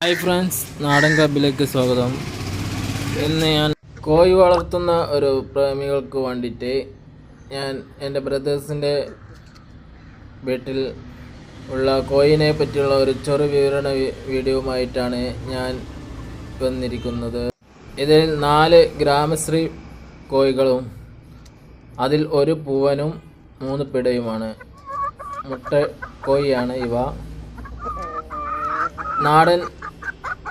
Hi friends, നാടൻ ക്ലബിലേക്ക് സ്വാഗതം. ഇന്ന് ഞാൻ കോഴി വളർത്തുന്ന ഒരു പ്രേമികൾക്ക് വേണ്ടിയിട്ട് ഞാൻ എൻ്റെ ബ്രദേഴ്സിൻ്റെ വീട്ടിൽ ഉള്ള കോഴിനെ പറ്റിയുള്ള ഒരു ചെറു വിവരണ വീഡിയോയുമായിട്ടാണ് ഞാൻ വന്നിരിക്കുന്നത്. ഇതിൽ 4 ഗ്രാമശ്രീ കോഴികളും അതിൽ ഒരു പൂവനും 3 പിടയുമാണ്. മുട്ട കോഴിയാണ് ഇവ. നാടൻ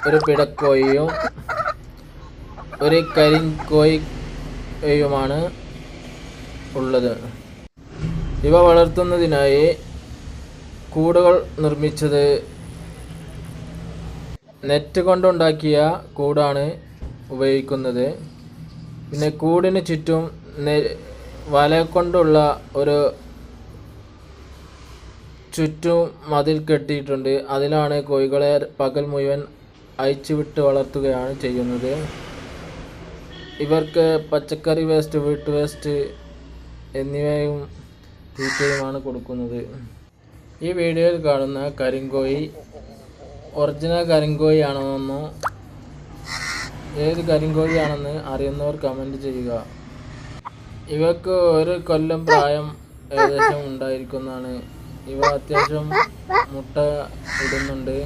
ഒരു പിടക്കോഴിയും ഒരു കരിങ്കോഴിയുമാണ് ഉള്ളത്. ഇവ വളർത്തുന്നതിനായി കൂടുകൾ നിർമ്മിച്ചത് നെറ്റ് കൊണ്ടുണ്ടാക്കിയ കൂടാണ് ഉപയോഗിക്കുന്നത്. പിന്നെ കൂടിന് ചുറ്റും വല കൊണ്ടുള്ള ഒരു ചുറ്റും മതിൽ കെട്ടിയിട്ടുണ്ട്. അതിലാണ് കോഴികളെ പകൽ മുഴുവൻ അഴിച്ചുവിട്ട് വളർത്തുകയാണ് ചെയ്യുന്നത്. ഇവർക്ക് പച്ചക്കറി വേസ്റ്റ്, വീട്ടു വേസ്റ്റ് എന്നിവയും തീറ്റയുമാണ് കൊടുക്കുന്നത്. ഈ വീഡിയോയിൽ കാണുന്ന കരിങ്കോഴി ഒറിജിനൽ കരിങ്കോഴിയാണെന്നോ ഏത് കരിങ്കോഴിയാണെന്ന് അറിയുന്നവർ കമൻറ്റ് ചെയ്യുക. ഇവക്ക് 1 കൊല്ലം പ്രായം ഏകദേശം ഉണ്ടായിരിക്കുന്നതാണ്. ഇവ അത്യാവശ്യം മുട്ട ഇടുന്നുണ്ട്.